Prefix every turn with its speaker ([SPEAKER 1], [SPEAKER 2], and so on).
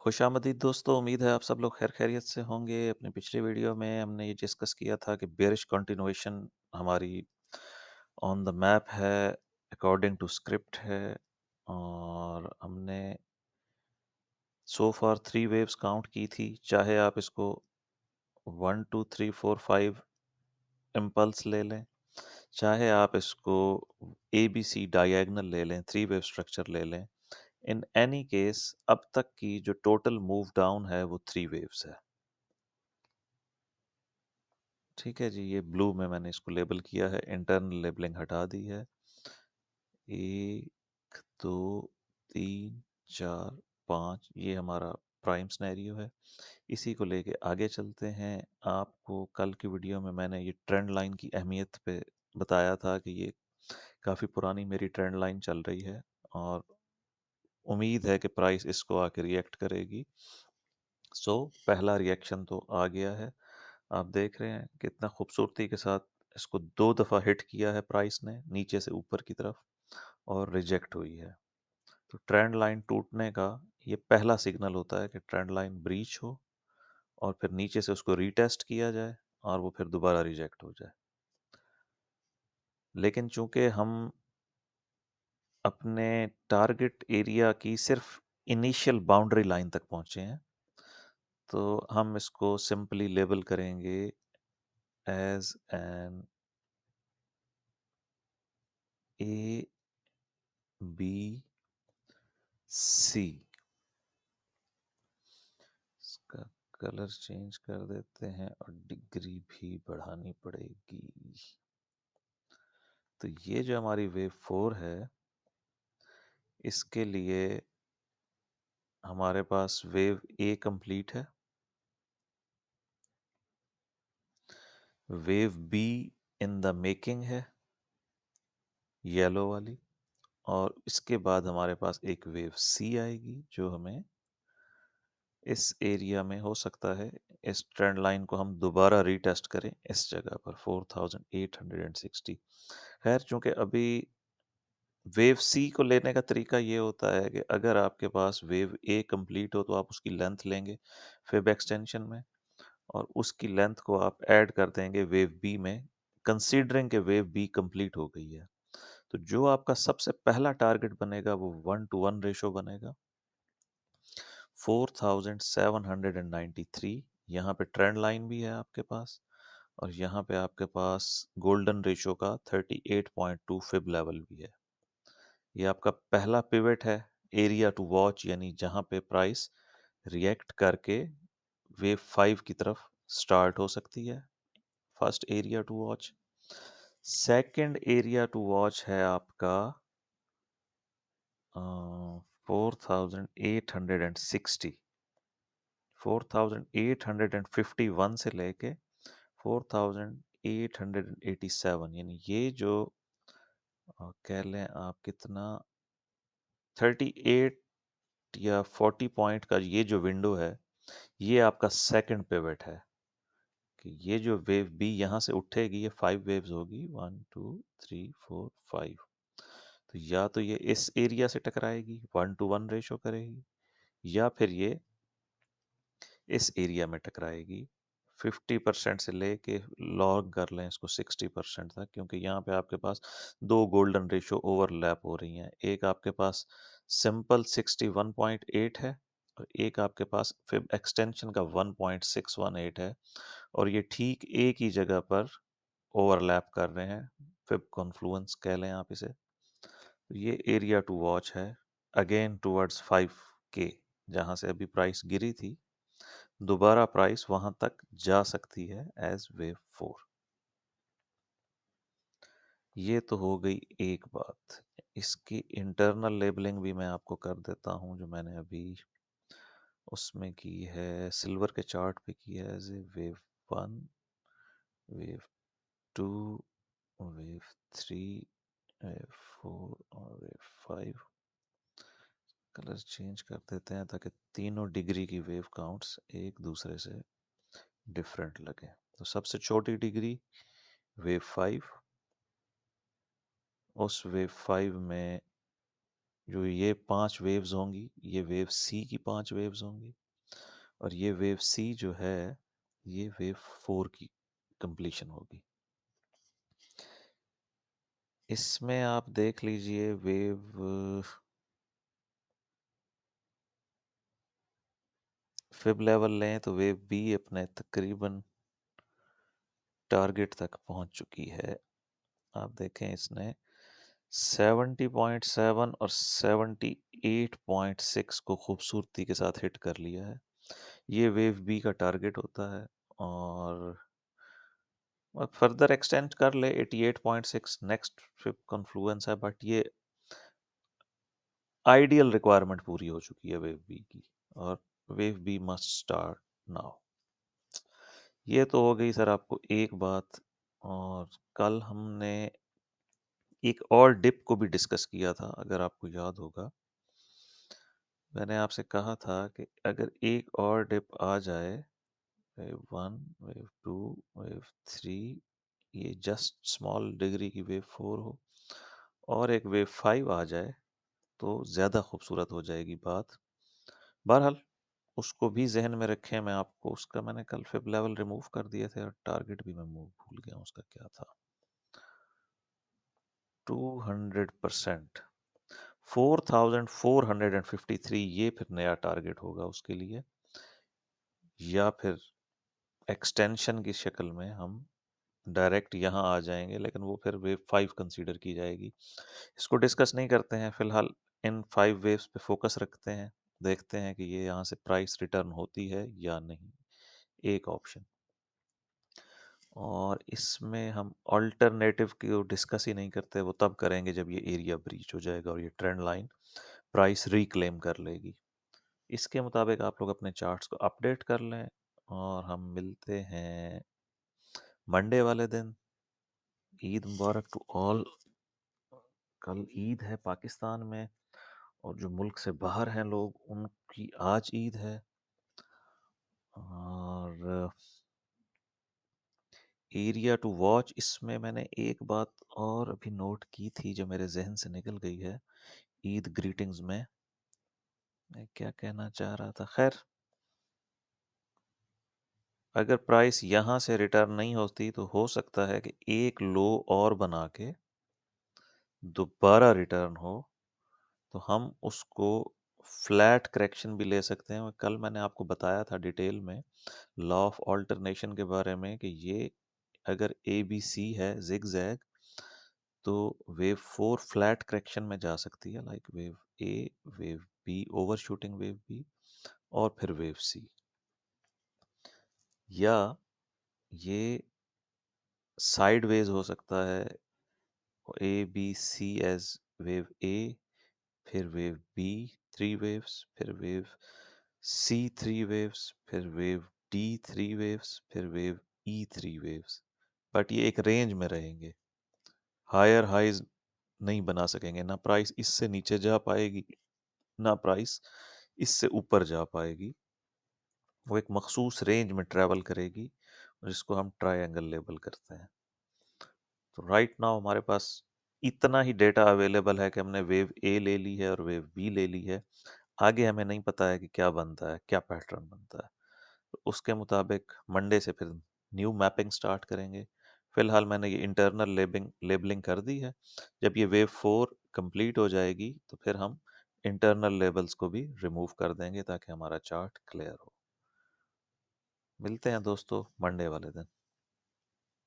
[SPEAKER 1] खुशामदीद दोस्तों, उम्मीद है आप सब लोग खैर खैरियत से होंगे। अपनी पिछली वीडियो में हमने ये डिस्कस किया था कि बेरिश कंटिन्यूएशन हमारी ऑन द मैप है, अकॉर्डिंग टू स्क्रिप्ट है। और हमने सो फार 3 वेव्स काउंट की थी। चाहे आप इसको 1 2 3 4 5 इम्पल्स ले लें, चाहे आप इसको ए बी सी डायगोनल ले लें, 3 वेव स्ट्रक्चर ले लें। इन एनी केस अब तक की जो टोटल मूव डाउन है वो 3 वेव्स है। ठीक है जी, ये ब्लू में मैंने इसको लेबल किया है, इंटरनल लेबलिंग हटा दी है। 1 2 3 4 5 ये हमारा प्राइम सिनेरियो है। इसी को लेके आगे चलते हैं। आपको कल की वीडियो में मैंने ये ट्रेंड लाइन की अहमियत पे बताया था कि ये काफ़ी पुरानी मेरी ट्रेंड लाइन चल रही है और उम्मीद है कि प्राइस इसको आके रिएक्ट करेगी। सो पहला रिएक्शन तो आ गया है। आप देख रहे हैं कितना खूबसूरती के साथ इसको 2 दफ़ा हिट किया है प्राइस ने, नीचे से ऊपर की तरफ, और रिजेक्ट हुई है। तो ट्रेंड लाइन टूटने का ये पहला सिग्नल होता है कि ट्रेंड लाइन ब्रीच हो और फिर नीचे से उसको रीटेस्ट किया जाए और वो फिर दोबारा रिजेक्ट हो जाए। लेकिन चूंकि हम अपने टारगेट एरिया की सिर्फ इनिशियल बाउंड्री लाइन तक पहुंचे हैं, तो हम इसको सिंपली लेबल करेंगे as an A B C. इसका कलर चेंज कर देते हैं और डिग्री भी बढ़ानी पड़ेगी। तो ये जो हमारी वेव 4 है, इसके लिए हमारे पास वेव ए कंप्लीट है, wave be in the making है, येलो वाली, और इसके बाद हमारे पास एक वेव सी आएगी जो हमें इस एरिया में हो सकता है इस ट्रेंड लाइन को हम दोबारा रीटेस्ट करें इस जगह पर 4860। खैर, चूंकि अभी वेव सी को लेने का तरीका ये होता है कि अगर आपके पास वेव ए कंप्लीट हो तो आप उसकी लेंथ लेंगे फिब एक्सटेंशन में, और उसकी लेंथ को आप ऐड कर देंगे वेव बी में, कंसीडरिंग के वेव बी कंप्लीट हो गई है। तो जो आपका सबसे पहला टारगेट बनेगा वो 1:1 रेशो बनेगा। 4793 यहाँ पे ट्रेंड लाइन भी है आपके पास, और यहाँ पे आपके पास गोल्डन रेशो का 38.2 फिब लेवल भी है। ये आपका पहला पिवट है, एरिया टू वॉच, यानी जहाँ पे प्राइस रिएक्ट करके वेव 5 की तरफ स्टार्ट हो सकती है। First area to watch. Second area to watch है आपका 4860। 4851 से लेके 4887, यानी ये जो कह लें आप कितना 38 या 40 पॉइंट का ये जो विंडो है, ये आपका सेकंड पिवट है कि ये जो वेव बी यहाँ से उठेगी, ये 5 वेव्स होगी, 1 2 3 4 5। तो या तो ये इस एरिया से टकराएगी, 1:1 रेशो करेगी, या फिर ये इस एरिया में टकराएगी। 50% से लेके लॉग कर लें इसको 60% तक, क्योंकि यहाँ पे आपके पास दो गोल्डन रेशो ओवरलैप हो रही हैं। एक आपके पास सिंपल 61.8 है और एक आपके पास फिब एक्सटेंशन का 1.618 है, और ये ठीक एक ही जगह पर ओवरलैप कर रहे हैं, फिब कॉन्फ्लुएंस कह लें आप इसे। तो ये एरिया टू वॉच है, अगेन टूवर्ड्स 5K, जहाँ से अभी प्राइस गिरी थी, दोबारा प्राइस वहां तक जा सकती है एज वेव 4। ये तो हो गई एक बात। इसकी इंटरनल लेबलिंग भी मैं आपको कर देता हूँ, जो मैंने अभी उसमें की है, सिल्वर के चार्ट पे की है, as a wave 1, wave 2, wave 3, wave 4 और वेव 5। कलर चेंज कर देते हैं ताकि तीनों डिग्री की वेव काउंट्स एक दूसरे से डिफरेंट लगे। तो सबसे छोटी डिग्री वेव 5, उस वेव 5 में जो ये 5 वेव्स होंगी, ये वेव सी की 5 वेव्स होंगी, और ये वेव सी जो है, ये वेव 4 की कंप्लीशन होगी। इसमें आप देख लीजिए वेव फिब लेवल लें तो वेव बी अपने तकरीबन टारगेट तक पहुंच चुकी है। आप देखें इसने 70.7 और 78.6 को खूबसूरती के साथ हिट कर लिया है। ये वेव बी का टारगेट होता है, और फर्दर एक्सटेंड कर ले 88.6 नेक्स्ट फिब कन्फ्लुएंस है, बट ये आइडियल रिक्वायरमेंट पूरी हो चुकी है वेव बी की, और wave B must start now. ये तो हो गई सर आपको एक बात। और कल हमने एक और डिप को भी डिस्कस किया था, अगर आपको याद होगा। मैंने आपसे कहा था कि अगर एक और डिप आ जाए, wave one, wave two, wave three, ये जस्ट स्मॉल डिग्री की वेव फोर हो, और एक वेव फाइव आ जाए, तो ज़्यादा खूबसूरत हो जाएगी बात। बहरहाल उसको भी जहन में रखें। मैं आपको उसका मैंने कल फिब लेवल रिमूव कर दिए थे, और टारगेट भी मैं भूल गया उसका क्या था। 200%, 4453 ये फिर नया टारगेट होगा उसके लिए, या फिर एक्सटेंशन की शक्ल में हम डायरेक्ट यहाँ आ जाएंगे, लेकिन वो फिर वेव 5 कंसीडर की जाएगी। इसको डिस्कस नहीं करते हैं फिलहाल, इन 5 वेव्स पे फोकस रखते हैं, देखते हैं कि ये यहाँ से प्राइस रिटर्न होती है या नहीं, एक ऑप्शन। और इसमें हम अल्टरनेटिव की डिस्कस ही नहीं करते, वो तब करेंगे जब ये एरिया ब्रीच हो जाएगा और ये ट्रेंड लाइन प्राइस रिक्लेम कर लेगी। इसके मुताबिक आप लोग अपने चार्ट्स को अपडेट कर लें, और हम मिलते हैं मंडे वाले दिन। ईद मुबारक टू ऑल। कल ईद है पाकिस्तान में, और जो मुल्क से बाहर हैं लोग, उनकी आज ईद है। और एरिया टू वॉच, इसमें मैंने एक बात और अभी नोट की थी जो मेरे जहन से निकल गई है ईद ग्रीटिंग्स में। मैं क्या कहना चाह रहा था, खैर, अगर प्राइस यहाँ से रिटर्न नहीं होती तो हो सकता है कि एक लो और बना के दोबारा रिटर्न हो, तो हम उसको फ्लैट करेक्शन भी ले सकते हैं। कल मैंने आपको बताया था डिटेल में लॉ ऑफ ऑल्टरनेशन के बारे में, कि ये अगर ए बी सी है जिग जैग, तो वेव फोर फ्लैट करेक्शन में जा सकती है, like wave A, wave B, overshooting wave B, और फिर वेव सी। या ये साइडवेज हो सकता है, A B C as wave A, फिर वेव बी 3 वेव्स, फिर वेव सी 3 वेव्स, फिर वेव डी 3 वेव्स, फिर वेव ई 3 वेव्स। बट ये एक रेंज में रहेंगे, हायर हाइज नहीं बना सकेंगे, ना प्राइस इससे नीचे जा पाएगी, ना प्राइस इससे ऊपर जा पाएगी। वो एक मखसूस रेंज में ट्रैवल करेगी, जिसको हम ट्रायंगल लेबल करते हैं। तो राइट नाउ हमारे पास इतना ही डेटा अवेलेबल है कि हमने वेव ए ले ली है और वेव बी ले ली है। आगे हमें नहीं पता है कि क्या बनता है, क्या पैटर्न बनता है। तो उसके मुताबिक मंडे से फिर न्यू मैपिंग स्टार्ट करेंगे। फिलहाल मैंने ये इंटरनल लेबलिंग कर दी है। जब ये वेव फोर कंप्लीट हो जाएगी तो फिर हम इंटरनल लेबल्स को भी रिमूव कर देंगे, ताकि हमारा चार्ट क्लियर हो। मिलते हैं दोस्तों मंडे वाले दिन।